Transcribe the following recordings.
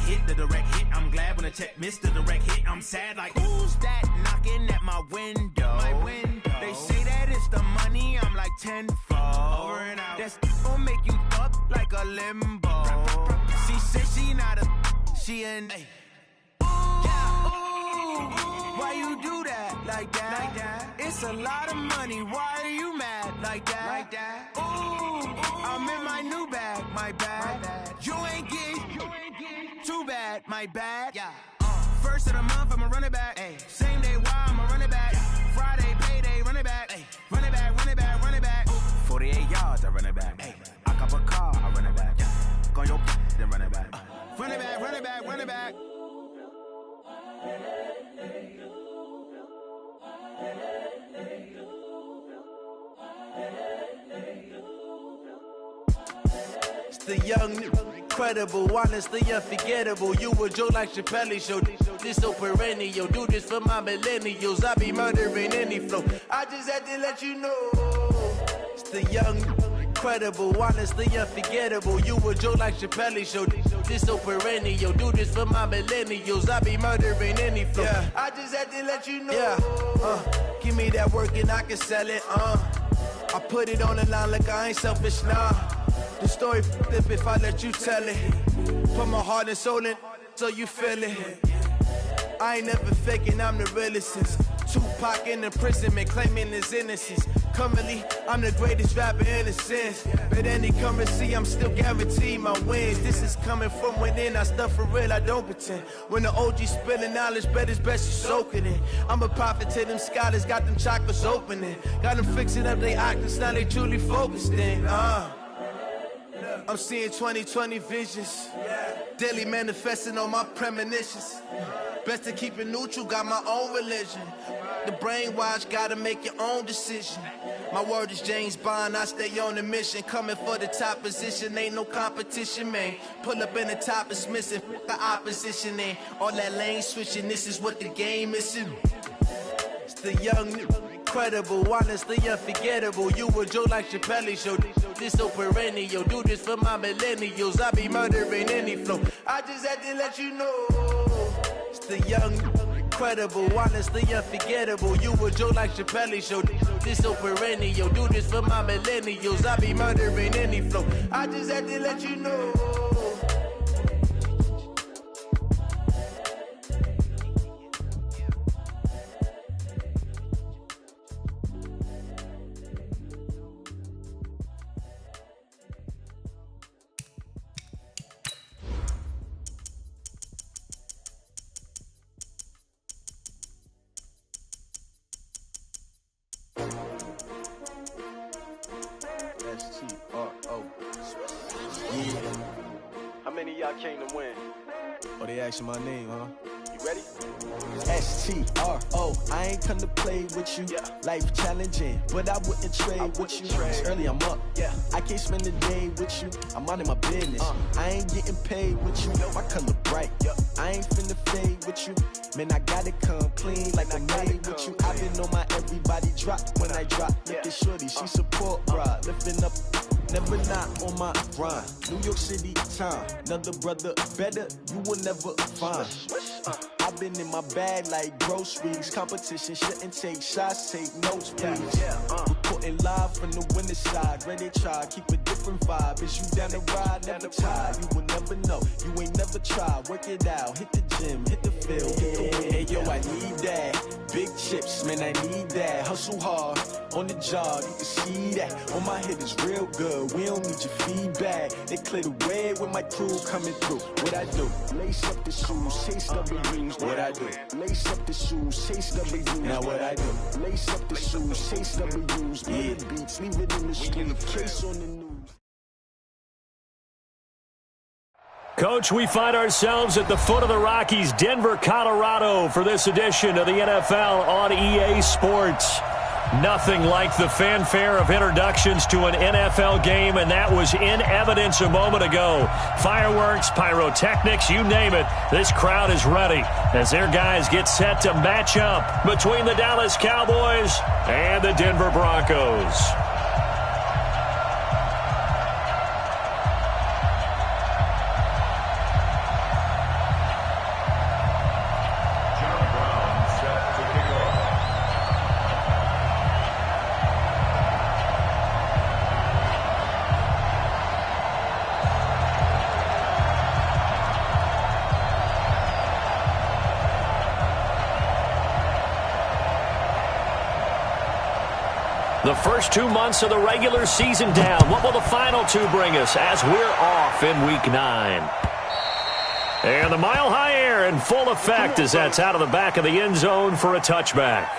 hit, the direct hit. I'm glad when the check missed the direct hit. I'm sad like, who's that knocking at my window? They say that it's the money, I'm like tenfold. Over and out. That's gon' make you up like a limbo. She said she not a, she an. Why you do that like that? It's a lot of money. Why are you mad like that? Ooh, I'm in my new bag, my bad. You ain't getting too bad, my bad. Yeah. First of the month, I'ma run it back. Ay. Same day, why I'ma run it back? Yeah. Friday, payday, run it back. Ay. Run it back, run it back, run it back. 48 yards, I run it back. Ay. I cop a car, I run it back. Yeah. Go on your then run it back. Run it back, run it back, run it back. It's the young, incredible, honestly unforgettable. You a Joe like Chappelle show. This so perennial. Do this for my millennials. I be murdering any flow. I just had to let you know. It's the young, incredible, honestly unforgettable. You a Joe like Chappelle show. This so perennial. Do this for my millennials. I be murdering any flow. Yeah. I just had to let you know. Yeah. Give me that work and I can sell it. I put it on the line like I ain't selfish, nah. The story flip if I let you tell it. Put my heart and soul in so you feel it. I ain't never faking, I'm the realest since Tupac in imprisonment, claiming his innocence. Currently, I'm the greatest rapper in a sense. But any currency, I'm still guaranteed my wins. This is coming from within, I stuff for real, I don't pretend. When the OG spilling knowledge, bet it's best you soak it in. I'm a prophet to them scholars, got them chakras opening. Got them fixing up they octaves, now they truly focused in. I'm seeing 2020 visions. Daily manifesting on my premonitions. Best to keep it neutral, got my own religion. The brainwash, gotta make your own decision. My word is James Bond, I stay on the mission. Coming for the top position, ain't no competition, man. Pull up in the top, it's missing, the opposition ain't. All that lane switching, this is what the game is. It's the young, incredible, honestly unforgettable. You a Joe like Chappelle show. This so perennial. Do this for my millennials. I be murdering any flow. I just had to let you know. It's the young, incredible, honestly unforgettable. You a Joe like Chappelle show. This so perennial. Do this for my millennials. I be murdering any flow. I just had to let you know. How many of y'all came to win? Oh, they asking my name, huh? You ready? S-T-R-O, I ain't come to play with you. Yeah. Life challenging, but I wouldn't trade with you. It's early, I'm up. Yeah. I can't spend the day with you. I'm out of my business. I ain't getting paid with you. My color bright. I ain't finna fade with you. Man, I gotta come clean like I made with you. I've been on my everybody drop when I drop. Look at shorty, she support ride. Lifting up, never not on my grind. New York City time, another brother better, you will never find. I've been in my bag like groceries. Competition shouldn't take shots, take notes, please. Reporting live from the winning side. Ready to try, keep a different vibe. Is you down the ride, never tired. You will never know, you ain't never tried. Work it out, hit the gym, hit the field, hit the win. Hey yo, I need that. Big chips, man, I need that. Hustle hard, on the job, you can see that. On my head is real good, we don't need your feedback. They clear the way with my crew coming through. What I do? Lace up the shoes, chase W's. What I do? Lace up the shoes, chase W's. Now what I do? Lace up the shoes, chase W's. Beat the beats, leave it in the street, case on the news. Coach, we find ourselves at the foot of the Rockies, Denver, Colorado, for this edition of the NFL on EA Sports. Nothing like the fanfare of introductions to an NFL game, and that was in evidence a moment ago. Fireworks, pyrotechnics, you name it. This crowd is ready as their guys get set to match up between the Dallas Cowboys and the Denver Broncos. The first 2 months of the regular season down. What will the final 2 bring us as we're off in Week 9? And the mile-high air in full effect as that's out of the back of the end zone for a touchback.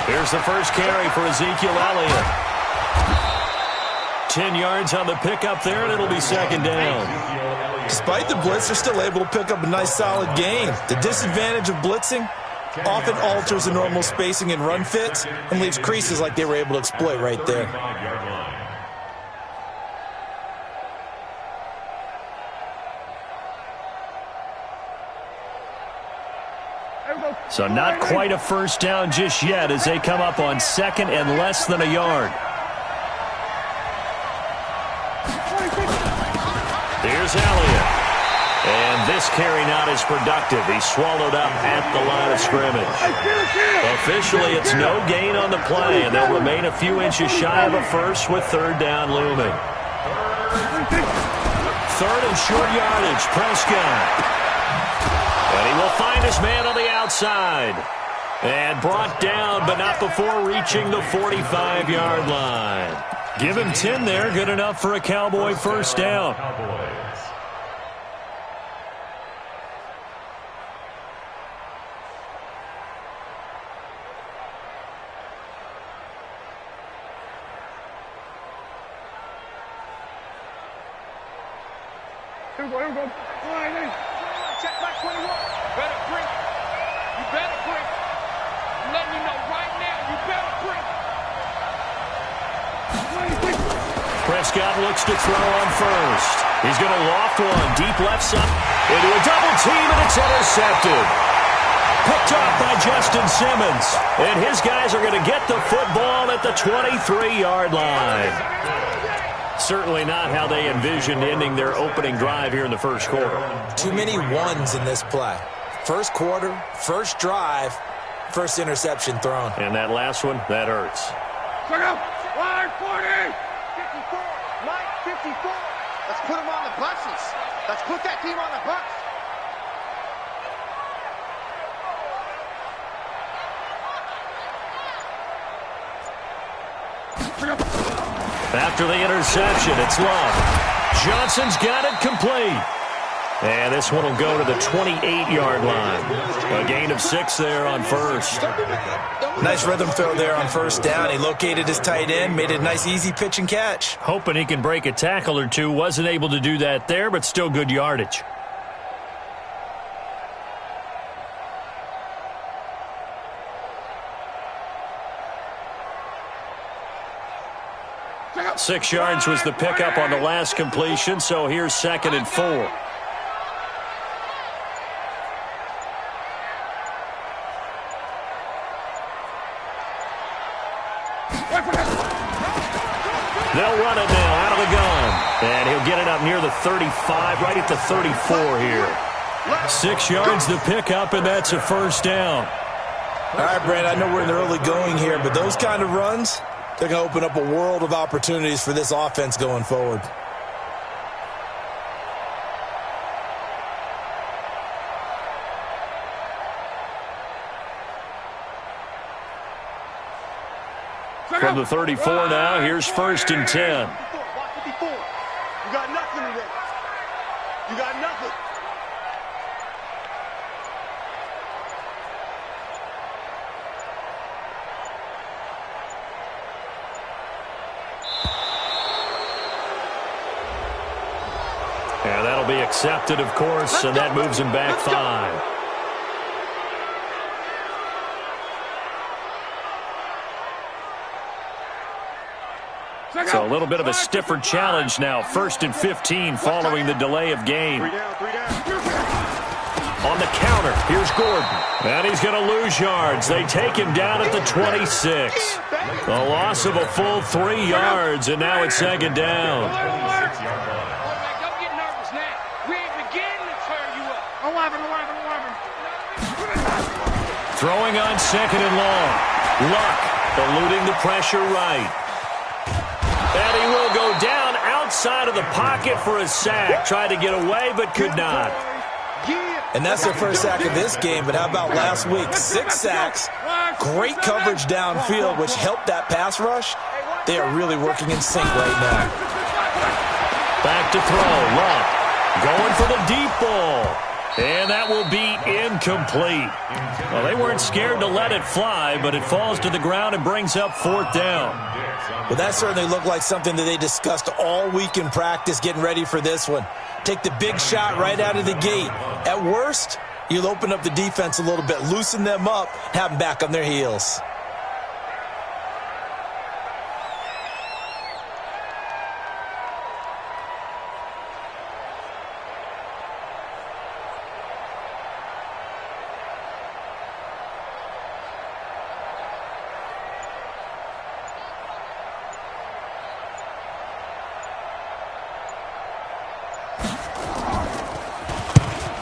Here's the first carry for Ezekiel Elliott. 10 yards on the pickup there, and it'll be second down. Despite the blitz, they're still able to pick up a nice solid gain. The disadvantage of blitzing often alters the normal spacing and run fits and leaves creases like they were able to exploit right there. So not quite a first down just yet as they come up on second and less than a yard. Here's Elliott. And this carry not as productive. He's swallowed up at the line of scrimmage. Officially, it's no gain on the play, and they'll remain a few inches shy of a first with third down looming. Third and short yardage, Prescott. And he will find his man on the outside. And brought down, but not before reaching the 45-yard line. Give him 10 there, good enough for a Cowboy first down. Here we go. Check back 21. Better break. You better break. I'm letting you know right now, you better break. Prescott looks to throw on first. He's going to loft one. Deep left side. Into a double team, and it's intercepted. Picked off by Justin Simmons. And his guys are going to get the football at the 23-yard line. Certainly not how they envisioned ending their opening drive here in the first quarter. Too many ones in this play. First quarter, first drive, first interception thrown. And that last one, that hurts. Check out. Line 40. 54. Line 54. Let's put them on the buses. Let's put that team on the bus. After the interception, it's Love. Johnson's got it complete. And this one will go to the 28-yard line. A gain of 6 there on first. Nice rhythm throw there on first down. He located his tight end, made it a nice easy pitch and catch. Hoping he can break a tackle or two. Wasn't able to do that there, but still good yardage. Six yards was the pickup on the last completion, so here's second and 4. They'll run it now out of the gun. And he'll get it up near the 35, right at the 34 here. 6 yards the pickup, and that's a first down. All right, Brand, I know we're in the early going here, but those kind of runs, they're going to open up a world of opportunities for this offense going forward. From the 34 now, here's first and 10. 54. You got nothing today. You got nothing. And that'll be accepted, of course, and that moves him back 5. So a little bit of a stiffer challenge now. First and 15 following the delay of game. On the counter, here's Gordon. And he's going to lose yards. They take him down at the 26. A loss of a full 3 yards, and now it's second down. Don't get nervous now. We ain't beginning to turn you up. 11. Throwing on second and long. Luck eluding the pressure right. And he will go down outside of the pocket for a sack. Tried to get away, but could not. And that's their first sack of this game, but how about last week? 6 sacks, great coverage downfield, which helped that pass rush. They are really working in sync right now. Back to throw. Luck going for the deep ball. And that will be incomplete. Well, they weren't scared to let it fly, but it falls to the ground and brings up 4th down. Well, that certainly looked like something that they discussed all week in practice getting ready for this one. Take the big shot right out of the gate. At worst, you'll open up the defense a little bit, loosen them up, have them back on their heels.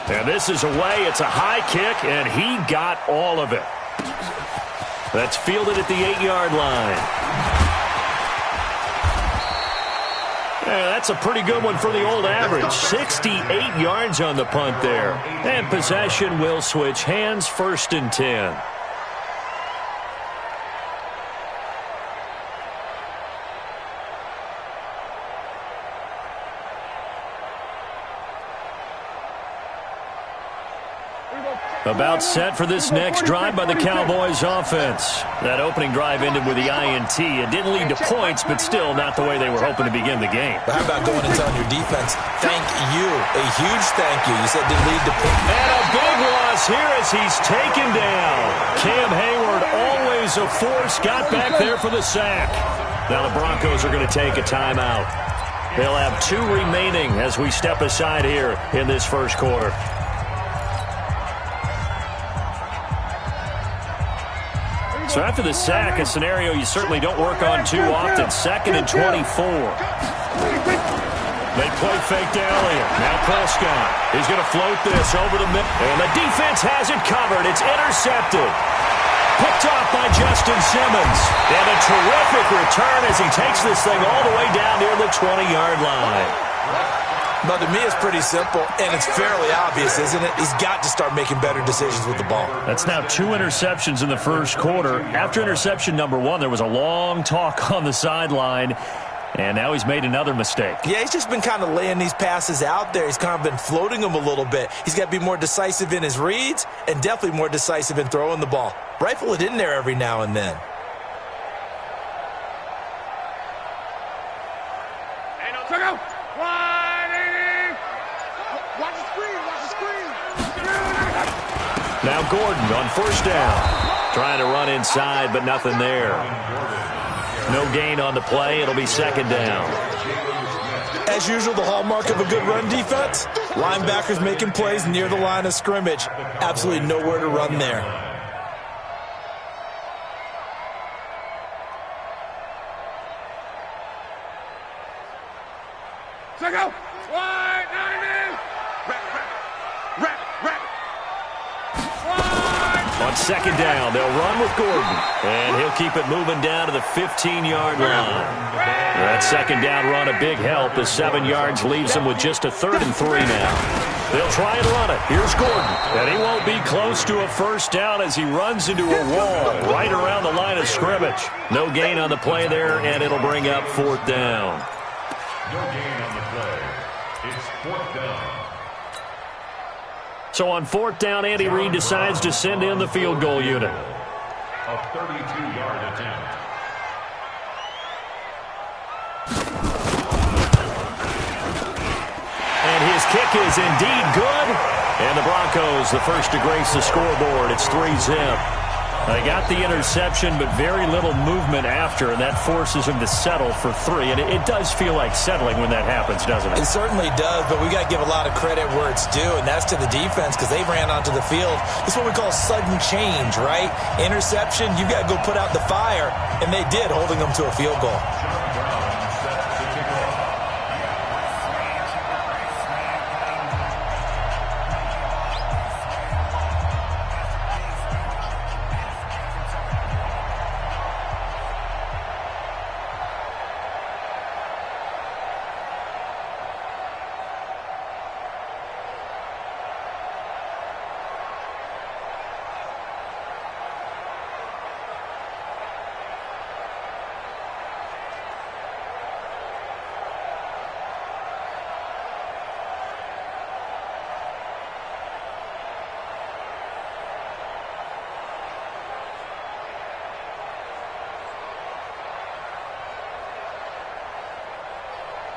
And this is away. It's a high kick, and he got all of it. That's fielded at the 8-yard line. Yeah, that's a pretty good one for the old average. 68 yards on the punt there. And possession will switch hands, 1st and 10. About set for this next drive by the Cowboys offense. That opening drive ended with the INT. It didn't lead to points, but still not the way they were hoping to begin the game. But how about going and telling your defense, thank you, a huge thank you. You said didn't lead to points. And a big loss here as he's taken down. Cam Hayward, always a force, got back there for the sack. Now the Broncos are going to take a timeout. They'll have 2 remaining as we step aside here in this first quarter. So after the sack, a scenario you certainly don't work on too often. 2nd and 24. They play fake to Elliott. Now Prescott. He's going to float this over the middle. And the defense has it covered. It's intercepted. Picked off by Justin Simmons. And a terrific return as he takes this thing all the way down near the 20-yard line. But to me, it's pretty simple, and it's fairly obvious, isn't it? He's got to start making better decisions with the ball. That's now 2 interceptions in the first quarter. After interception number 1, there was a long talk on the sideline, and now he's made another mistake. Yeah, he's just been kind of laying these passes out there. He's kind of been floating them a little bit. He's got to be more decisive in his reads and definitely more decisive in throwing the ball. Rifle it in there every now and then. Now Gordon on 1st down. Trying to run inside, but nothing there. No gain on the play. It'll be 2nd down. As usual, the hallmark of a good run defense, linebackers making plays near the line of scrimmage. Absolutely nowhere to run there. On 2nd down, they'll run with Gordon. And he'll keep it moving down to the 15-yard line. That 2nd down run a big help as 7 yards leaves them with just a 3rd and 3 now. They'll try and run it. Here's Gordon. And he won't be close to a 1st down as he runs into a wall right around the line of scrimmage. No gain on the play there, and it'll bring up 4th down. No gain on the play. It's 4th down. So on 4th down, Andy Reid decides to send in the field goal unit. A 32-yard attempt. And his kick is indeed good. And the Broncos, the first to grace the scoreboard. It's 3-zip. They got the interception, but very little movement after, and that forces him to settle for 3. And it does feel like settling when that happens, doesn't it? It certainly does, but we got to give a lot of credit where it's due, and that's to the defense because they ran onto the field. It's what we call sudden change, right? Interception, you got to go put out the fire, and they did, holding them to a field goal.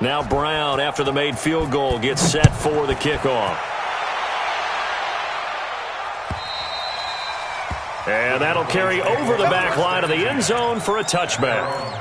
Now Brown, after the made field goal, gets set for the kickoff. And that'll carry over the back line of the end zone for a touchback.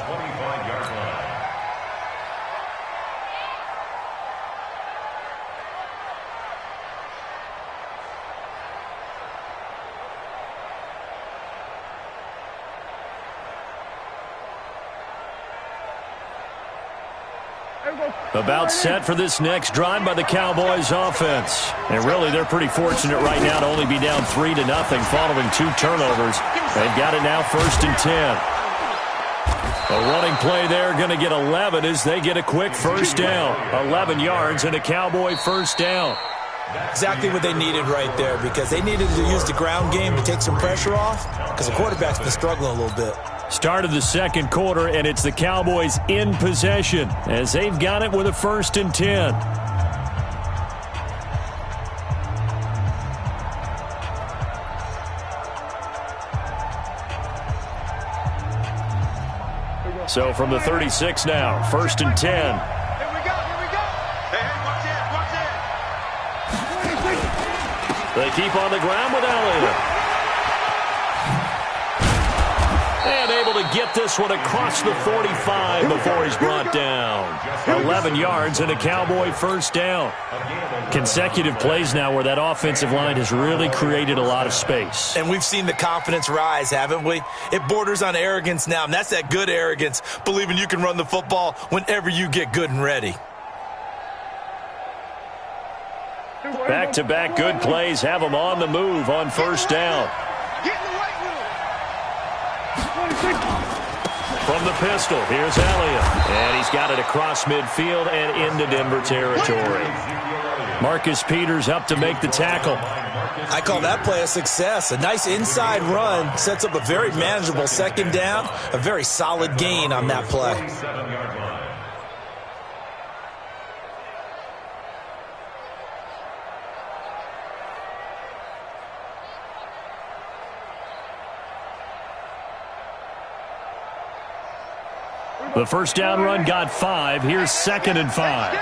About set for this next drive by the Cowboys offense. And really, they're pretty fortunate right now to only be down 3-0 following 2 turnovers. They've got it now 1st and 10. A running play there, going to get 11 as they get a quick first down. 11 yards and a Cowboy first down. Exactly what they needed right there because they needed to use the ground game to take some pressure off because the quarterback's been struggling a little bit. Start of the second quarter, and it's the Cowboys in possession as they've got it with a 1st and 10. So from the 36 now, 1st and 10. Here we go. Hey, watch it. They keep on the ground with Elliott. And able to get this one across the 45 before he's brought down. 11 yards and a Cowboy first down. Consecutive plays now where that offensive line has really created a lot of space. And we've seen the confidence rise, haven't we? It borders on arrogance now, and that's that good arrogance, believing you can run the football whenever you get good and ready. Back-to-back good plays have them on the move on first down. From the pistol, here's Elliott. And he's got it across midfield and into Denver territory. Marcus Peters up to make the tackle. I call that play a success. A nice inside run sets up a very manageable second down. A very solid gain on that play. The first down run got 5. Here's 2nd and 5.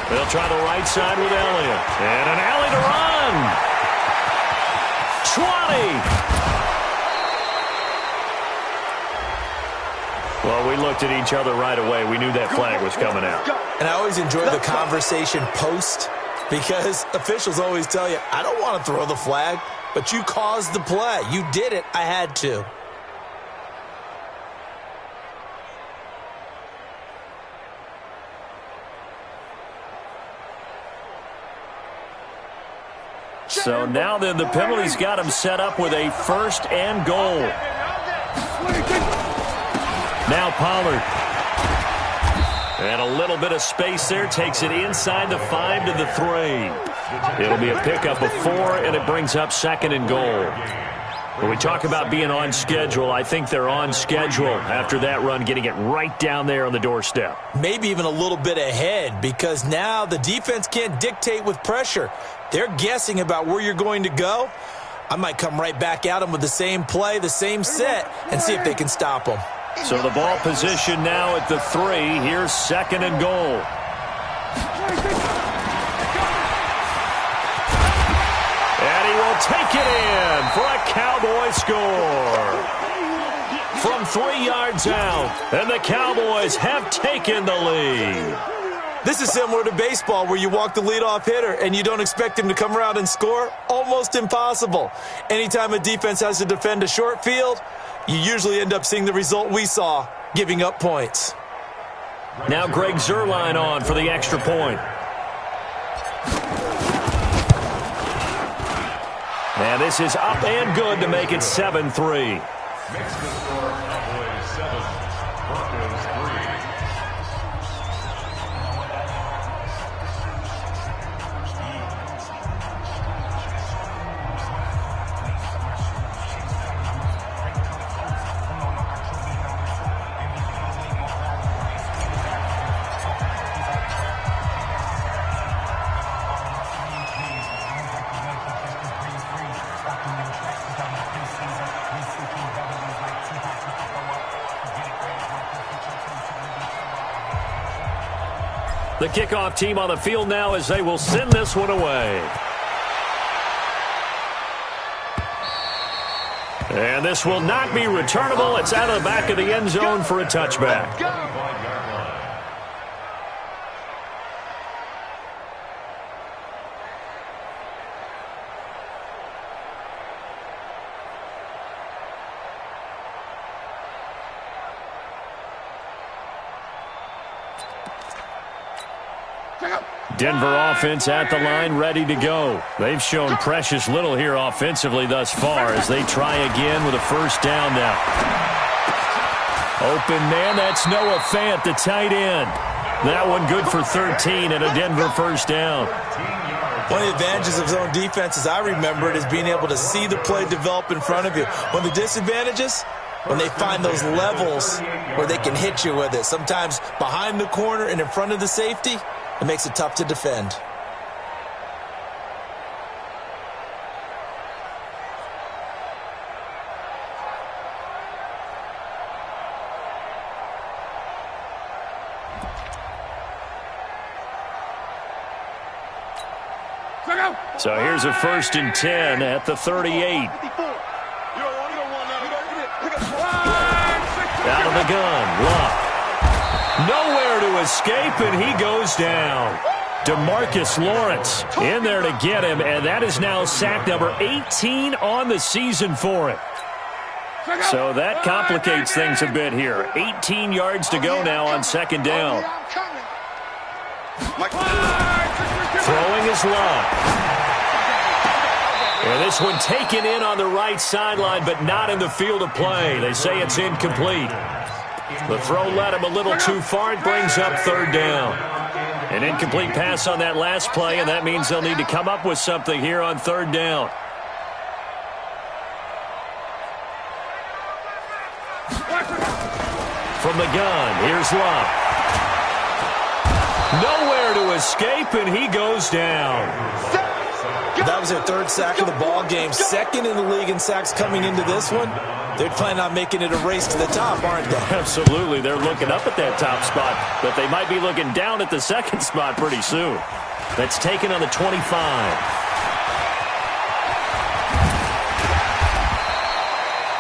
They'll try the right side with Elliott. And an alley to run. 20. Well, we looked at each other right away. We knew that flag was coming out. And I always enjoy the conversation post because officials always tell you, I don't want to throw the flag, but you caused the play. You did it. I had to. So now then the penalty's got him set up with a 1st and goal. Now Pollard. And a little bit of space there. Takes it inside the 5 to the 3. It'll be a pickup of 4, and it brings up 2nd and goal. When we talk about being on schedule, I think they're on schedule after that run, getting it right down there on the doorstep. Maybe even a little bit ahead because now the defense can't dictate with pressure. They're guessing about where you're going to go. I might come right back at them with the same play, the same set, and see if they can stop them. So the ball position now at the 3. Here's 2nd and goal. And he will will take it in for a Cowboy score. From 3 yards out, and the Cowboys have taken the lead. This is similar to baseball where you walk the leadoff hitter and you don't expect him to come around and score. Almost impossible. Anytime a defense has to defend a short field, you usually end up seeing the result we saw, giving up points. Now Greg Zuerlein on for the extra point. And this is up and good to make it 7-3. Makes the score Cowboys 7, Broncos 3. The kickoff team on the field now as they will send this one away. And this will not be returnable. It's out of the back of the end zone for a touchback. Denver offense at the line, ready to go. They've shown precious little here offensively thus far as they try again with a first down now. Open man, that's Noah Fant, the tight end. That one good for 13 and a Denver first down. One of the advantages of zone defense, as I remember it, is being able to see the play develop in front of you. One of the disadvantages, when they find those levels where they can hit you with it. Sometimes behind the corner and in front of the safety, it makes it tough to defend. So here's a 1st and 10 at the 38. Out of the gun, Luck. Nowhere to escape, and he goes down. DeMarcus Lawrence in there to get him, and that is now sack number 18 on the season for him. So that complicates things a bit here. 18 yards to go now on 2nd down. Throwing is Luck. And this one taken in on the right sideline, but not in the field of play. They say it's incomplete. The throw led him a little too far. It brings up 3rd down. An incomplete pass on that last play, and that means they'll need to come up with something here on 3rd down. From the gun, here's Luck. Nowhere to escape, and he goes down. That was their 3rd sack of the ball game. 2nd in the league in sacks coming into this one. They're planning on making it a race to the top, aren't they? Absolutely. They're looking up at that top spot, but they might be looking down at the 2nd spot pretty soon. That's taken on the 25.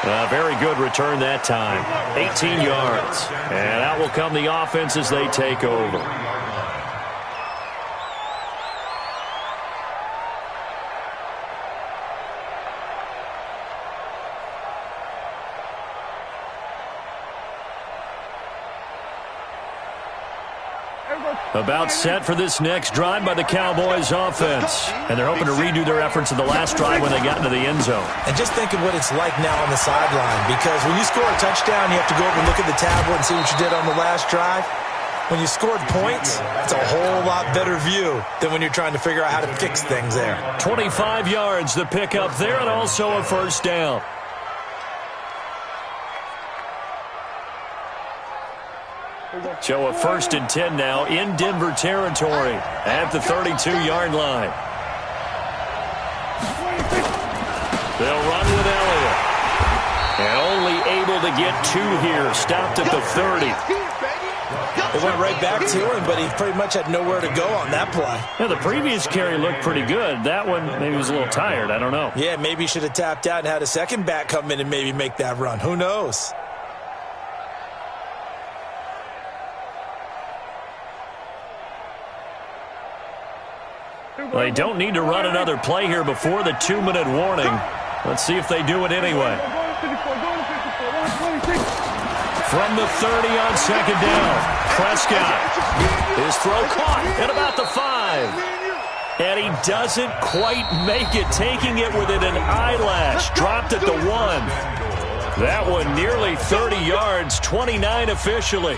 A very good return that time. 18 yards. And out will come the offense as they take over. About set for this next drive by the Cowboys offense. And they're hoping to redo their efforts in the last drive when they got into the end zone. And just think of what it's like now on the sideline, because when you score a touchdown, you have to go over and look at the tablet and see what you did on the last drive. When you scored points, it's a whole lot better view than when you're trying to figure out how to fix things there. 25 yards the pickup there, and also a first down. So a 1st and 10 now in Denver territory at the 32-yard line. They'll run with Elliott. And only able to get 2 here. Stopped at the 30. It went right back to him, but he pretty much had nowhere to go on that play. Yeah, the previous carry looked pretty good. That one, maybe he was a little tired. I don't know. Yeah, maybe he should have tapped out and had a second back come in and maybe make that run. Who knows? They don't need to run another play here before the 2-minute warning. Let's see if they do it anyway. From the 30 on second down, Prescott. His throw caught at about the 5. And he doesn't quite make it, taking it within an eyelash. Dropped at the 1. That one nearly 30 yards, 29 officially.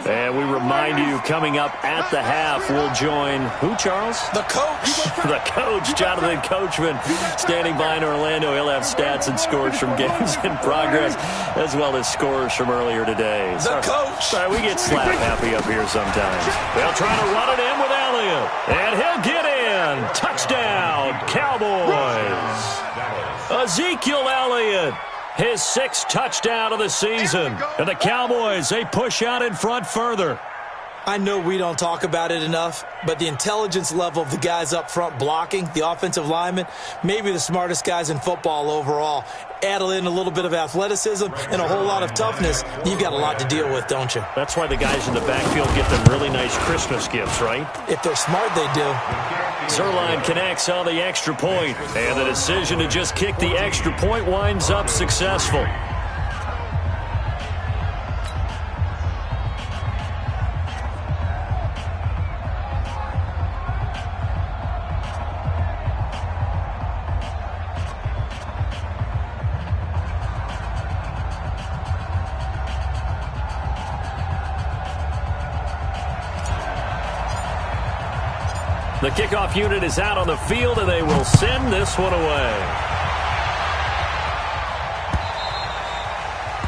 And we remind you, coming up at the half, we'll join who, Charles? The coach. The coach, Jonathan Coachman, standing by in Orlando. He'll have stats and scores from games in progress, as well as scores from earlier today. The coach. Sorry, we get slap happy up here sometimes. They'll try to run it in with Elliott. And he'll get in. Touchdown, Cowboys. Ezekiel Elliott. His 6th touchdown of the season. And the Cowboys, they push out in front further. I know we don't talk about it enough, but the intelligence level of the guys up front blocking, the offensive linemen, maybe the smartest guys in football overall. Add in a little bit of athleticism and a whole lot of toughness, you've got a lot to deal with, don't you? That's why the guys in the backfield get them really nice Christmas gifts, right? If they're smart, they do. Zerline connects on the extra point, and the decision to just kick the extra point winds up successful. The kickoff unit is out on the field, and they will send this one away.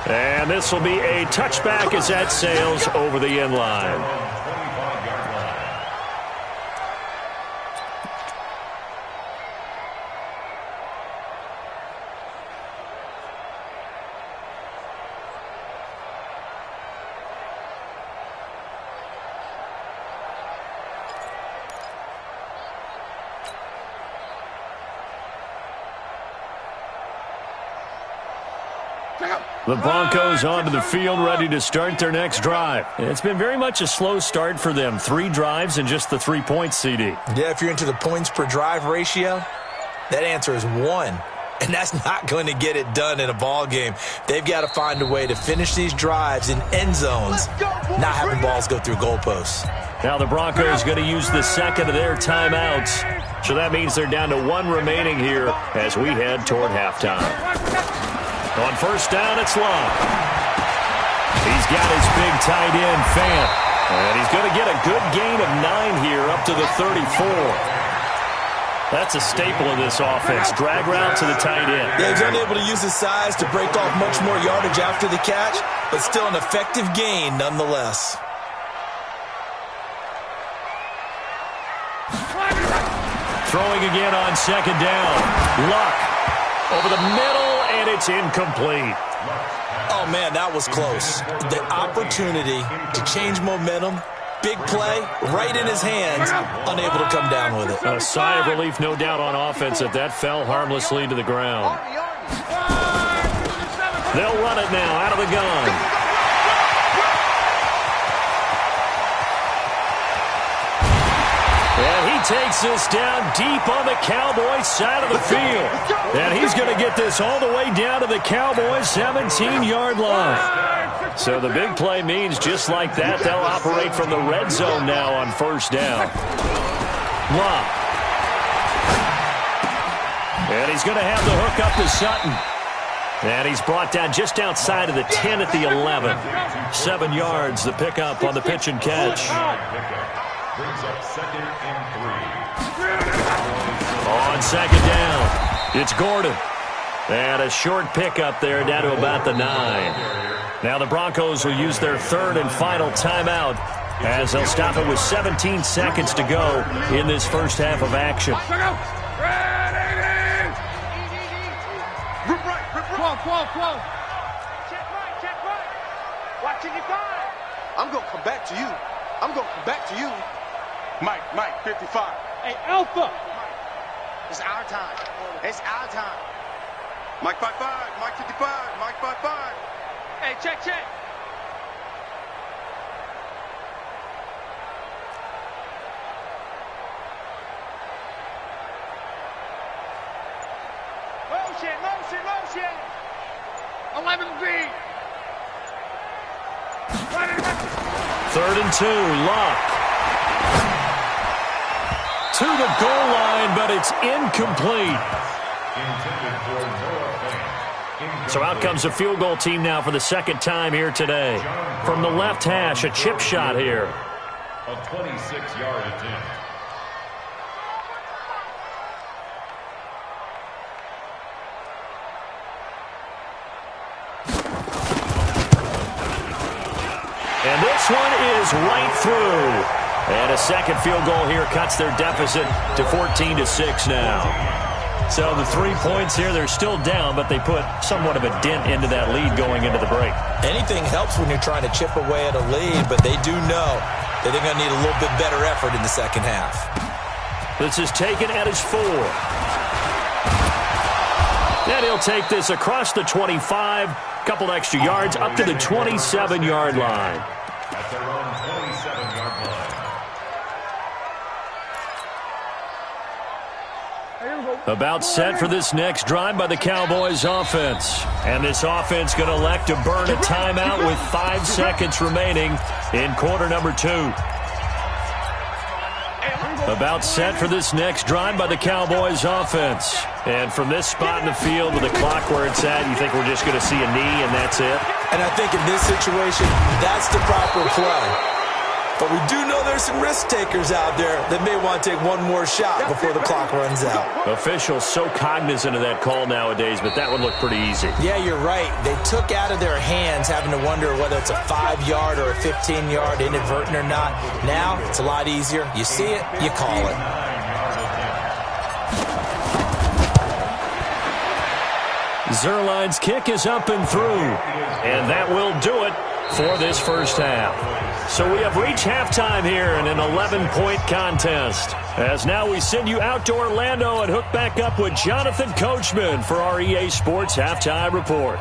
And this will be a touchback as that sails over the end line. The Broncos onto the field, ready to start their next drive. It's been very much a slow start for them. 3 drives and just the 3 points, CD. Yeah, if you're into the points per drive ratio, that answer is 1. And that's not going to get it done in a ball game. They've got to find a way to finish these drives in end zones, not having balls go through goalposts. Now the Broncos going to use the second of their timeouts. So that means they're down to 1 remaining here as we head toward halftime. On first down, it's Long. He's got his big tight end, Fant. And he's going to get a good gain of 9 here up to the 34. That's a staple of this offense. Drag route to the tight end. Yeah, he's unable to use his size to break off much more yardage after the catch, but still an effective gain nonetheless. Throwing again on second down. Luck over the middle, and it's incomplete. Oh, man, that was close. The opportunity to change momentum, big play, right in his hands, unable to come down with it. A sigh of relief, no doubt, on offense that fell harmlessly to the ground. They'll run it now out of the gun. And he takes this down deep on the Cowboys side of the field. And he's going to get this all the way down to the Cowboys 17-yard line. So the big play means just like that, they'll operate from the red zone now on first down. Long. And he's going to have the hook up to Sutton. And he's brought down just outside of the 10 at the 11. 7 yards, the pickup on the pitch and catch. Brings up 2nd and 3. On second down, it's Gordon. And a short pickup there down to about the 9. Now the Broncos will use their 3rd and final timeout as they'll stop it with 17 seconds to go in this first half of action. Watching you guys. I'm going to come back to you. I'm going to come back to you. Mike, 55. Hey, Alpha. It's our time. It's our time. Mike 55, Mike 55, Mike 55. Hey, check. Motion. 11B. 3rd and 2, Luck. To the goal line, but it's incomplete. So out comes the field goal team now for the second time here today. From the left hash, a chip shot here. A 26-yard attempt. And this one is right through. And a second field goal here cuts their deficit to 14-6 now. So the 3 points here, they're still down, but they put somewhat of a dent into that lead going into the break. Anything helps when you're trying to chip away at a lead, but they do know that they're going to need a little bit better effort in the second half. This is taken at his 4. And he'll take this across the 25, couple extra yards up to the 27-yard line. At their own 27-yard line. About set for this next drive by the Cowboys offense. And this offense going to elect to burn a timeout with 5 seconds remaining in quarter number 2. About set for this next drive by the Cowboys offense. And from this spot in the field with the clock where it's at, you think we're just going to see a knee and that's it? And I think in this situation, that's the proper play. But we do know there's some risk takers out there that may want to take one more shot before the clock runs out. Officials so cognizant of that call nowadays, but that one looked pretty easy. Yeah, you're right. They took out of their hands having to wonder whether it's a 5-yard or a 15-yard inadvertent or not. Now, it's a lot easier. You see it, you call it. Zerline's kick is up and through. And that will do it for this first half. So we have reached halftime here in an 11-point contest. As now we send you out to Orlando and hook back up with Jonathan Coachman for our EA Sports Halftime Report.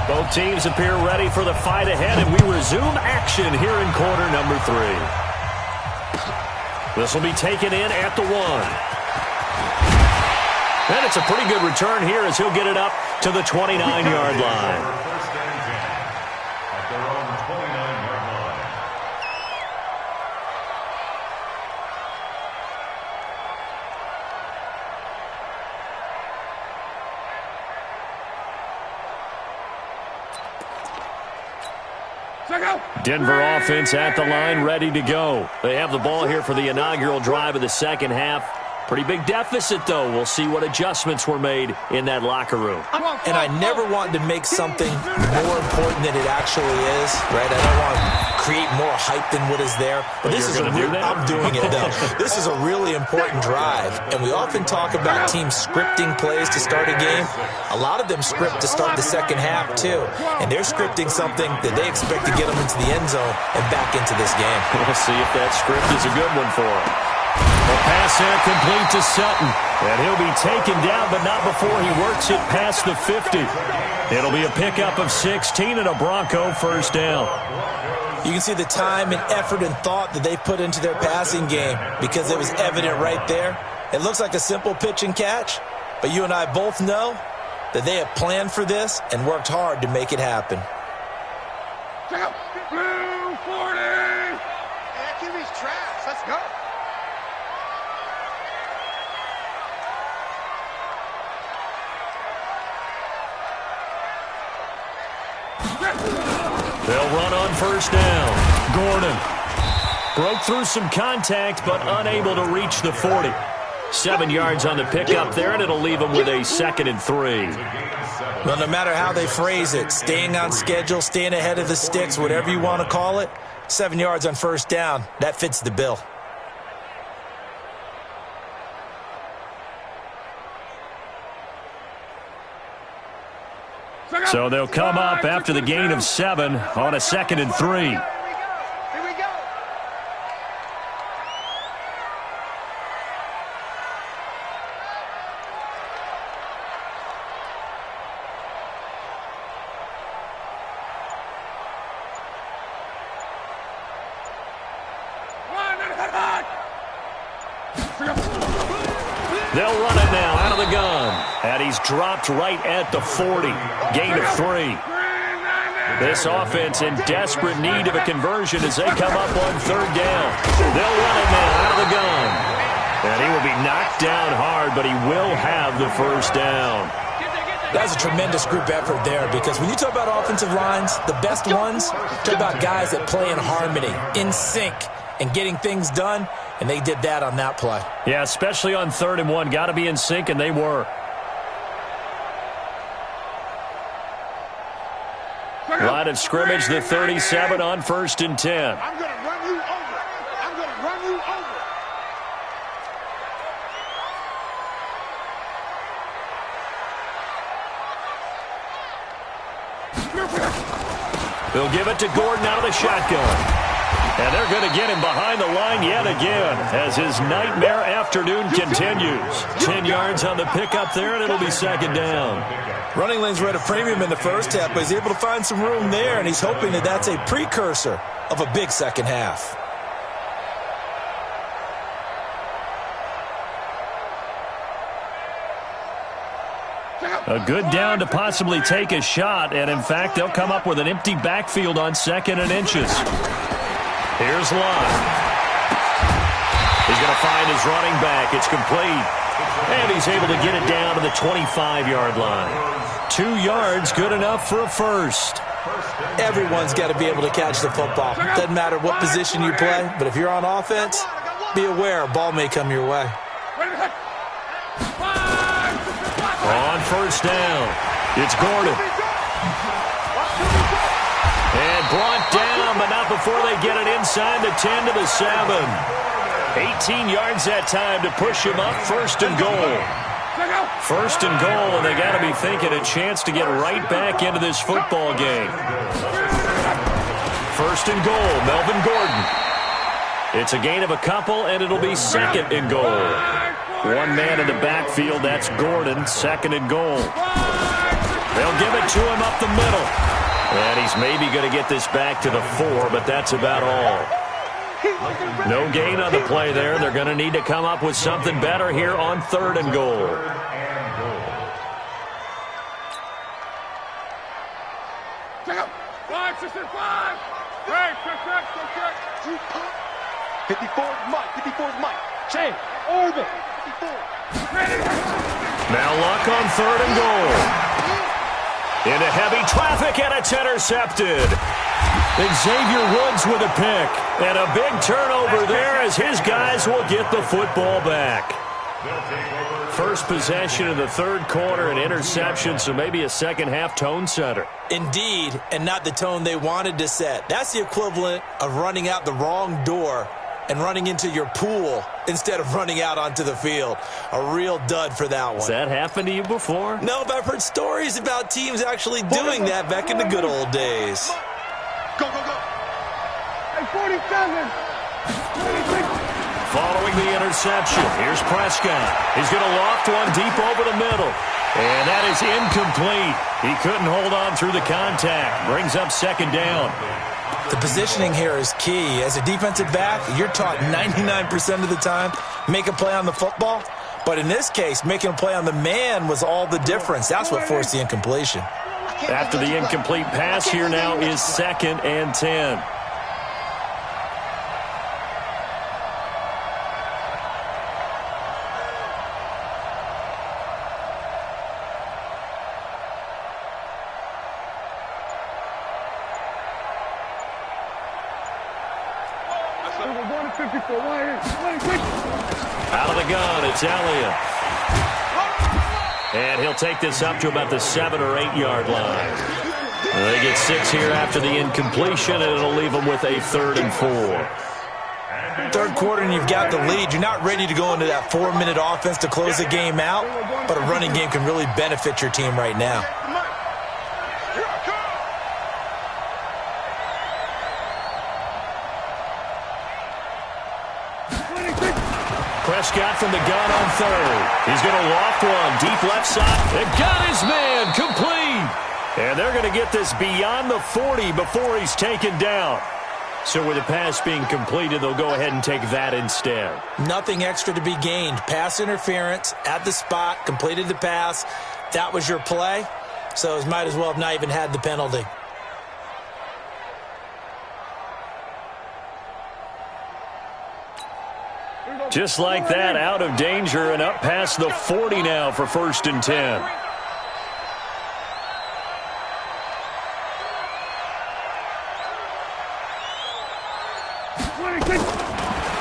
Both teams appear ready for the fight ahead, and we resume action here in quarter number 3. This will be taken in at the 1. And it's a pretty good return here as he'll get it up to the 29-yard line. First and 10 at their own 29-yard line. Denver offense at the line, ready to go. They have the ball here for the inaugural drive of the second half. Pretty big deficit, though. We'll see what adjustments were made in that locker room. And I never wanted to make something more important than it actually is, right? I don't want to create more hype than what is there. But this is I'm doing it, though. This is a really important drive. And we often talk about teams scripting plays to start a game. A lot of them script to start the second half, too. And they're scripting something that they expect to get them into the end zone and back into this game. We'll see if that script is a good one for them. The pass there complete to Sutton. And he'll be taken down, but not before he works it past the 50. It'll be a pickup of 16 and a Bronco first down. You can see the time and effort and thought that they put into their passing game because it was evident right there. It looks like a simple pitch and catch, but you and I both know that they have planned for this and worked hard to make it happen. Blue 40! That QB's trash. Let's go. They'll run on first down. Gordon Broke through some contact, but unable to reach the 40. 7 yards on the pickup there, and it'll leave them with a 2nd and 3. Well, no matter how they phrase it, staying on schedule, staying ahead of the sticks, whatever you want to call it, 7 yards on first down, that fits the bill. So they'll come up after the gain of 7 on a 2nd and 3. They'll run it now out of the gun. And he's dropped right at the 40. Gain of 3. This offense in desperate need of a conversion as they come up on 3rd down. They'll run it now out of the gun. And he will be knocked down hard, but he will have the 1st down. That's a tremendous group effort there, because when you talk about offensive lines, the best ones, talk about guys that play in harmony, in sync, and getting things done, and they did that on that play. Yeah, especially on 3rd and 1. Got to be in sync, and they were. Line of scrimmage, the 37 on 1st and 10. I'm going to run you over. I'm going to run you over. They'll give it to Gordon out of the shotgun. And they're going to get him behind the line yet again as his nightmare afternoon continues. 10 yards on the pickup there, and it'll be 2nd down. Running lanes were at a premium in the first half, but he's able to find some room there, and he's hoping that that's a precursor of a big second half. A good down to possibly take a shot, and in fact, they'll come up with an empty backfield on 2nd and inches. Here's Love. He's going to find his running back. It's complete. And he's able to get it down to the 25-yard line. 2 yards, good enough for a 1st. Everyone's got to be able to catch the football. Doesn't matter what position you play, but if you're on offense, be aware a ball may come your way. On 1st down, it's Gordon. And brought down, but not before they get it inside the 10 to the 7. 18 yards that time to push him up. 1st and goal. 1st and goal, and they got to be thinking a chance to get right back into this football game. 1st and goal, Melvin Gordon. It's a gain of a couple, and it'll be 2nd and goal. One man in the backfield, that's Gordon, 2nd and goal. They'll give it to him up the middle. And he's maybe going to get this back to the 4, but that's about all. No gain on the play there. They're going to need to come up with something better here on 3rd and goal. Five, 54 Mike. 54 Mike. Change. Orbit. 54. Now Luck on 3rd and goal. Into heavy traffic, and it's intercepted. Xavier Woods with a pick. And a big turnover there as his guys will get the football back. First possession of the 3rd quarter, an interception, so maybe a second-half tone setter. Indeed, and not the tone they wanted to set. That's the equivalent of running out the wrong door and running into your pool instead of running out onto the field. A real dud for that one. Has that happened to you before? No, but I've heard stories about teams actually doing that back in the good old days. Go, go, go. Hey, 47. 26. Following the interception, here's Prescott. He's going to loft one deep over the middle. And that is incomplete. He couldn't hold on through the contact. Brings up 2nd down. The positioning here is key. As a defensive back, you're taught 99% of the time, make a play on the football. But in this case, making a play on the man was all the difference. That's what forced the incompletion. After the incomplete pass, here now is 2nd and 10. Out of the gun, it's Elliott. And he'll take this up to about the 7 or 8 yard line. They get 6 here after the incompletion, and it'll leave them with a 3rd and 4. Third quarter and you've got the lead. You're not ready to go into that 4-minute offense to close the game out, but a running game can really benefit your team right now. Prescott from the gun on 3rd. He's going to loft one. Deep left side. And got his man. Complete. And they're going to get this beyond the 40 before he's taken down. So with the pass being completed, they'll go ahead and take that instead. Nothing extra to be gained. Pass interference at the spot. Completed the pass. That was your play. So it might as well have not even had the penalty. Just like that, out of danger and up past the 40 now for 1st and 10.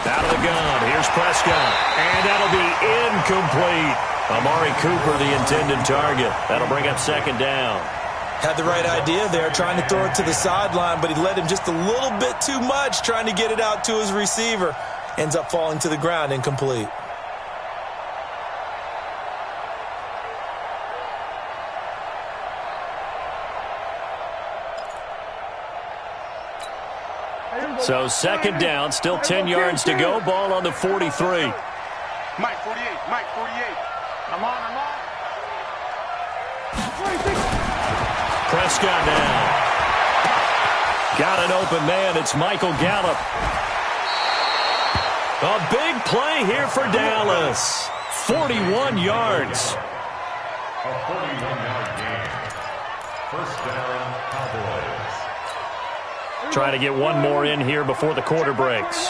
Out of the gun, here's Prescott, and that'll be incomplete. Amari Cooper, the intended target. That'll bring up 2nd down. Had the right idea there, trying to throw it to the sideline, but he led him just a little bit too much, trying to get it out to his receiver. Ends up falling to the ground, incomplete. So 2nd down, still 10 yards to go. Ball on the 43. Mike 48, Mike 48. I'm on. Prescott now. Got an open man. It's Michael Gallup. A big play here for Dallas. 41 yards. A 41-yard gain. 1st down, Cowboys. Trying to get one more in here before the quarter breaks.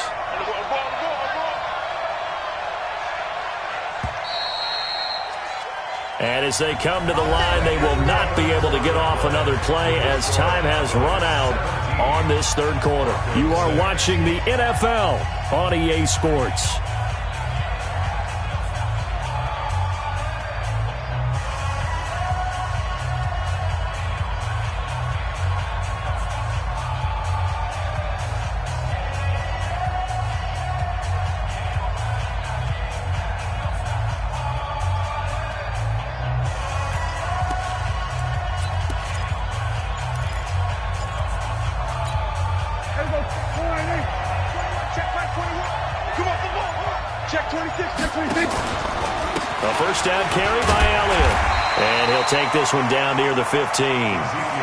And as they come to the line, they will not be able to get off another play as time has run out on this 3rd quarter. You are watching the NFL on EA Sports. A 1st down carry by Elliott. And he'll take this one down near the 15.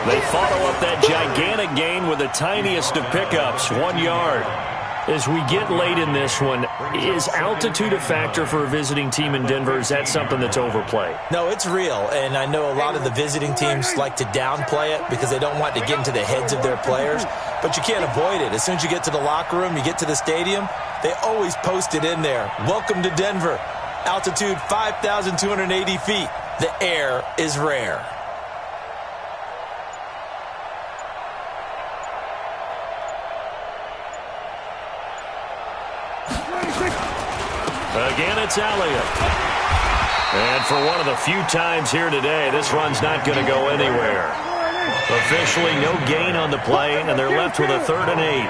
They follow up that gigantic gain with the tiniest of pickups, 1 yard. As we get late in this one, is altitude a factor for a visiting team in Denver? Is that something that's overplayed? No, it's real, and I know a lot of the visiting teams like to downplay it because they don't want to get into the heads of their players, but you can't avoid it. As soon as you get to the locker room, you get to the stadium, they always post it in there. Welcome to Denver. Altitude 5,280 feet. The air is rare. Again, it's Elliott. And for one of the few times here today, this run's not going to go anywhere. Officially, no gain on the play, and they're left with a 3rd and 8.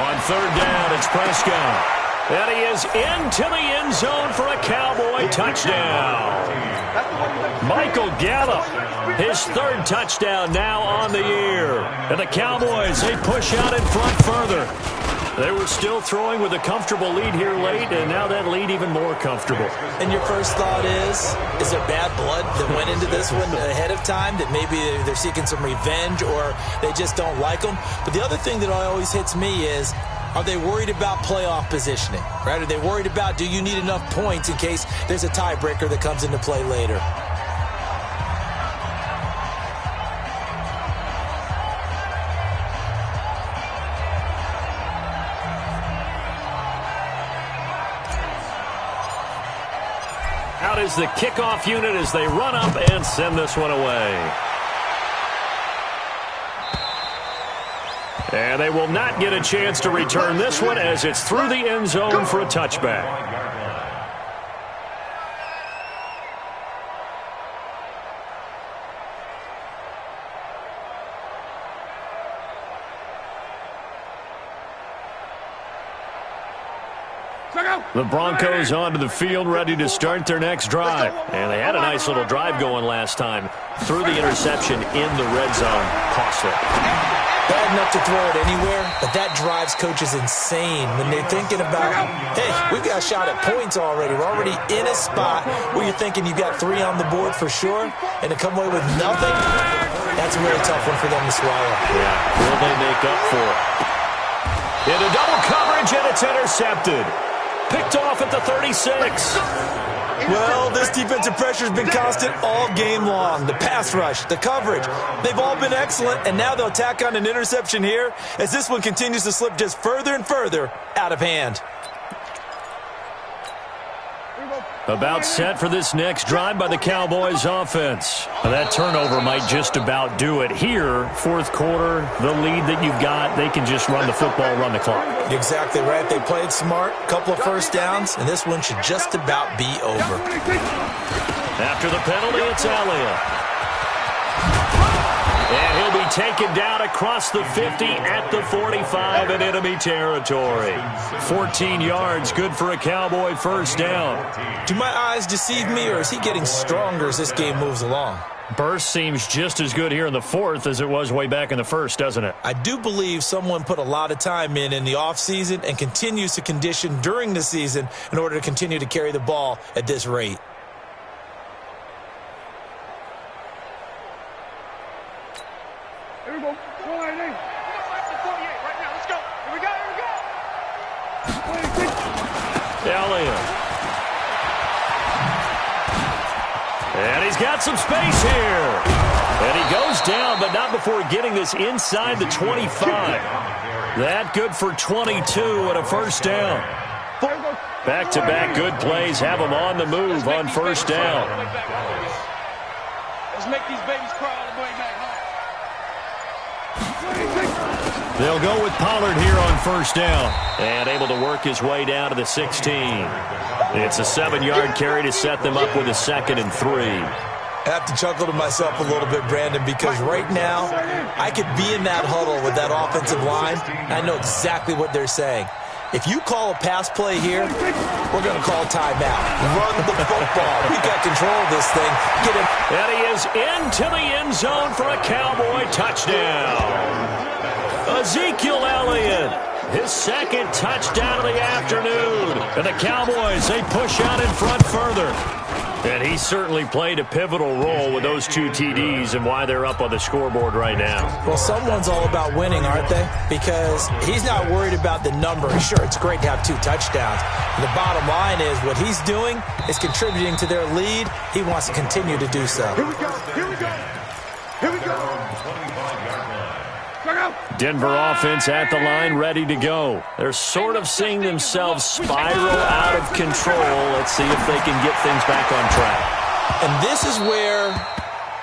On 3rd down, it's Prescott. And he is into the end zone for a Cowboy touchdown. Michael Gallup, his 3rd touchdown now on the year. And the Cowboys, they push out in front further. They were still throwing with a comfortable lead here late, and now that lead even more comfortable. And your first thought is there bad blood that went into this one ahead of time, that maybe they're seeking some revenge or they just don't like them? But the other thing that always hits me is, are they worried about playoff positioning? Right? Are they worried about, do you need enough points in case there's a tiebreaker that comes into play later? Out is the kickoff unit as they run up and send this one away. And they will not get a chance to return this one as it's through the end zone for a touchback. The Broncos onto the field, ready to start their next drive. And they had a nice little drive going last time. Threw the interception in the red zone. Costly. Bad enough to throw it anywhere, but that drives coaches insane when they're thinking about, hey, we've got a shot at points already. We're already in a spot where you're thinking you've got 3 on the board for sure, and to come away with nothing, that's a really tough one for them to swallow. Yeah, will they make up for it? Into double coverage, and it's intercepted. Picked off at the 36. Well, this defensive pressure has been constant all game long. The pass rush, the coverage, they've all been excellent, and now they'll tack on an interception here as this one continues to slip just further and further out of hand. About set for this next drive by the Cowboys offense. Now, that turnover might just about do it here. Fourth quarter, the lead that you've got, they can just run the football, run the clock. Exactly right. They played smart, couple of first downs, and this one should just about be over. After the penalty, it's Elliott. And he'll be taken down across the 50 at the 45 in enemy territory. 14 yards, good for a Cowboy first down. Do my eyes deceive me, or is he getting stronger as this game moves along? Burst seems just as good here in the fourth as it was way back in the first, doesn't it? I do believe someone put a lot of time in the offseason and continues to condition during the season in order to continue to carry the ball at this rate. Here we go. Right now. Let's go. Here we go. Elliott. And he's got some space here. And he goes down, but not before getting this inside the 25. That good for 22 and a first down. Back-to-back good plays have them on the move on first down. Let's make these babies cry all the way back home. They'll go with Pollard here on first down. And able to work his way down to the 16. It's a 7-yard carry to set them up with a 2nd and 3. I have to chuckle to myself a little bit, Brandon, because right now I could be in that huddle with that offensive line. I know exactly what they're saying. If you call a pass play here, we're going to call timeout. Run the football. We've got control of this thing. Get him. And he is into the end zone for a Cowboy touchdown. Ezekiel Elliott, his 2nd touchdown of the afternoon. And the Cowboys, they push out in front further. And he certainly played a pivotal role with those 2 TDs and why they're up on the scoreboard right now. Well, someone's all about winning, aren't they? Because he's not worried about the number. Sure, it's great to have 2 touchdowns. The bottom line is what he's doing is contributing to their lead. He wants to continue to do so. Here we go. Denver offense at the line, ready to go. They're sort of seeing themselves spiral out of control. Let's see if they can get things back on track. And this is where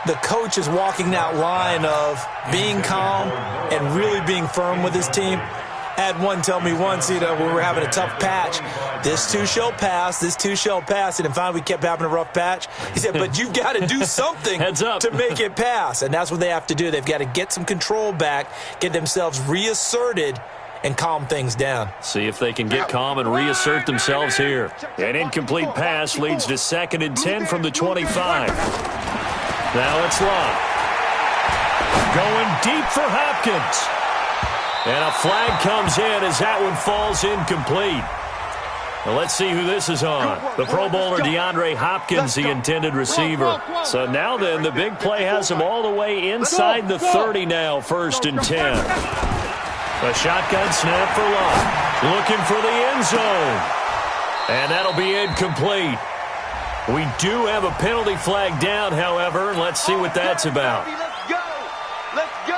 the coach is walking that line of being calm and really being firm with his team. I had one tell me once, when we were having a tough patch, this too shall pass, this too shall pass. And finally we kept having a rough patch. He said, but you've got to do something Heads up. to make it pass. And that's what they have to do. They've got to get some control back, get themselves reasserted, and calm things down. See if they can get calm and reassert themselves here. An incomplete pass leads to 2nd and 10 from the 25. Now it's Love. Going deep for Hopkins. And a flag comes in as that one falls incomplete. Well, let's see who this is on. The Pro Bowler DeAndre Hopkins, the intended receiver. So now then, the big play has him all the way inside the 30 now, 1st and 10. A shotgun snap for Love. Looking for the end zone. And that'll be incomplete. We do have a penalty flag down, however, and let's see what that's about. Let's go. Let's go.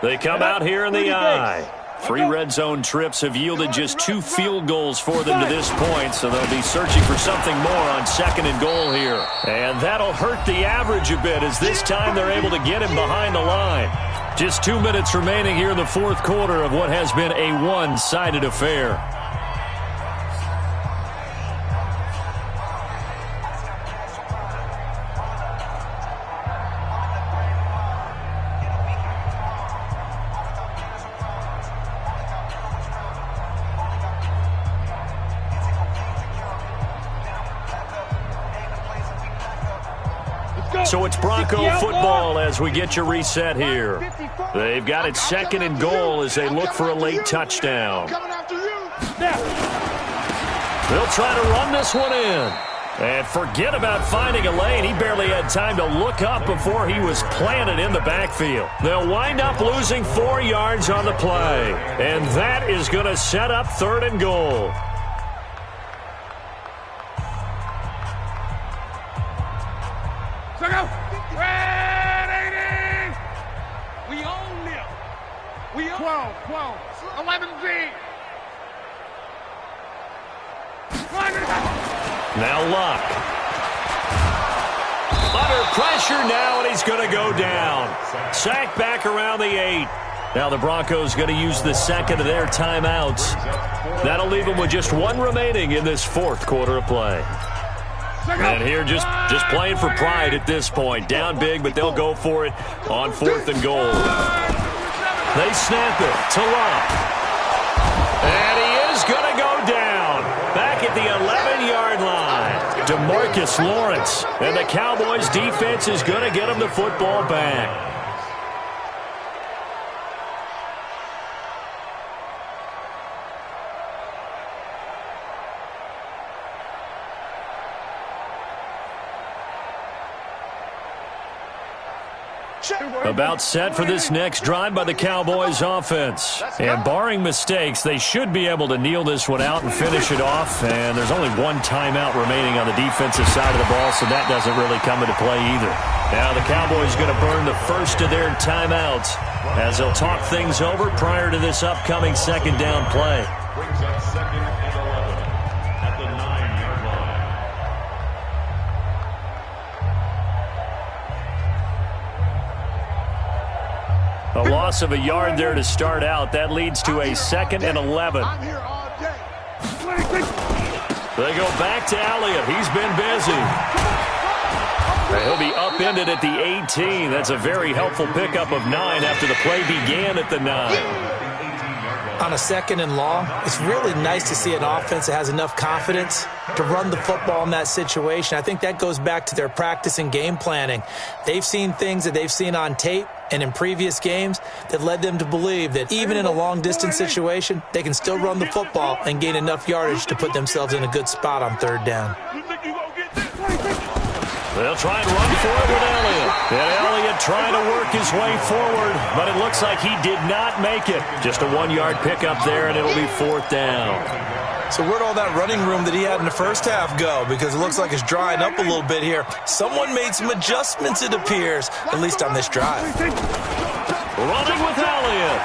They come out here in the I. 3 red zone trips have yielded just 2 field goals for them to this point, so they'll be searching for something more on 2nd and goal here. And that'll hurt the average a bit, as this time they're able to get him behind the line. Just 2 minutes remaining here in the 4th quarter of what has been a one-sided affair. So it's Bronco football as we get you reset here. They've got it 2nd and goal as they look for a late touchdown. They'll try to run this one in. And forget about finding a lane. He barely had time to look up before he was planted in the backfield. They'll wind up losing 4 yards on the play. And that is going to set up 3rd and goal. We own them. We own 12, 11 Z. Now Luck. Under pressure now, and he's going to go down. Sacked back around the 8. Now the Broncos going to use the 2nd of their timeouts. That'll leave them with just 1 remaining in this 4th quarter of play. And here just playing for pride at this point. Down big, but they'll go for it on 4th and goal. They snap it to Luck. And he is going to go down. Back at the 11-yard line. DeMarcus Lawrence. And the Cowboys defense is going to get him the football back. About set for this next drive by the Cowboys offense. And barring mistakes, they should be able to kneel this one out and finish it off. And there's only 1 timeout remaining on the defensive side of the ball, so that doesn't really come into play either. Now the Cowboys going to burn the first of their timeouts as they'll talk things over prior to this upcoming 2nd down play. Brings up 2nd and 11 at the 9-yard line. A loss of a yard there to start out. That leads to a 2nd and 11. They go back to Elliott. He's been busy. He'll be upended at the 18. That's a very helpful pickup of 9 after the play began at the 9. On a 2nd and long, it's really nice to see an offense that has enough confidence to run the football in that situation. I think that goes back to their practice and game planning. They've seen things that they've seen on tape and in previous games that led them to believe that even in a long-distance situation, they can still run the football and gain enough yardage to put themselves in a good spot on 3rd down. They'll try and run for it with Elliott. And Elliott trying to work his way forward, but it looks like he did not make it. Just a 1-yard pickup there, and it'll be 4th down. So where'd all that running room that he had in the first half go? Because it looks like it's drying up a little bit here. Someone made some adjustments, it appears, at least on this drive. Running with Elliott.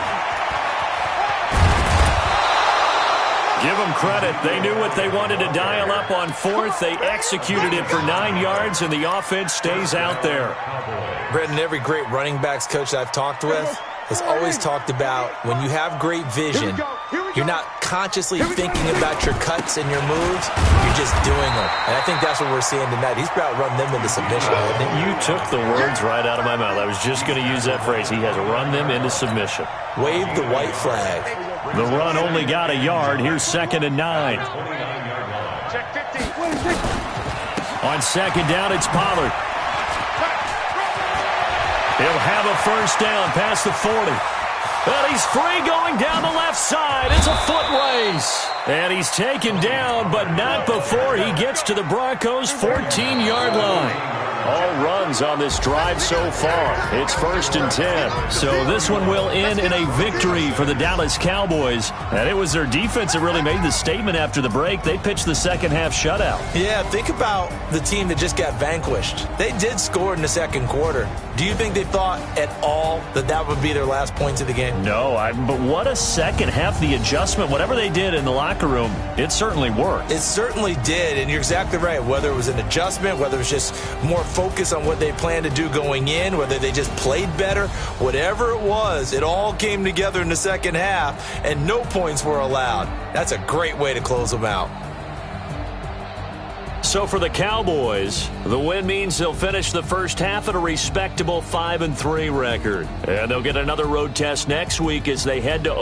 Give them credit. They knew what they wanted to dial up on 4th. They executed it for 9 yards, and the offense stays out there. Brendan, every great running backs coach that I've talked with has always talked about when you have great vision, you're not consciously thinking about your cuts and your moves. You're just doing them. And I think that's what we're seeing tonight. He's about to run them into submission. You took the words right out of my mouth. I was just going to use that phrase. He has run them into submission. Wave the white flag. The run only got a yard. Here's 2nd and 9. On 2nd down, it's Pollard. He'll have a first down past the 40. Well, he's free going down the left side. It's a foot race. And he's taken down, but not before he gets to the Broncos' 14-yard line. all runs on this drive so far. It's 1st and 10. So this one will end in a victory for the Dallas Cowboys. And it was their defense that really made the statement after the break. They pitched the second half shutout. Yeah, think about the team that just got vanquished. They did score in the second quarter. Do you think they thought at all that that would be their last points of the game? No, but what a second half. The adjustment, whatever they did in the locker room, it certainly worked. It certainly did, and you're exactly right. Whether it was an adjustment, whether it was just more focus on what they planned to do going in, whether they just played better, whatever it was, it all came together in the second half, and no points were allowed. That's a great way to close them out. So for the Cowboys, the win means they'll finish the first half at a respectable 5-3 record. And they'll get another road test next week as they head to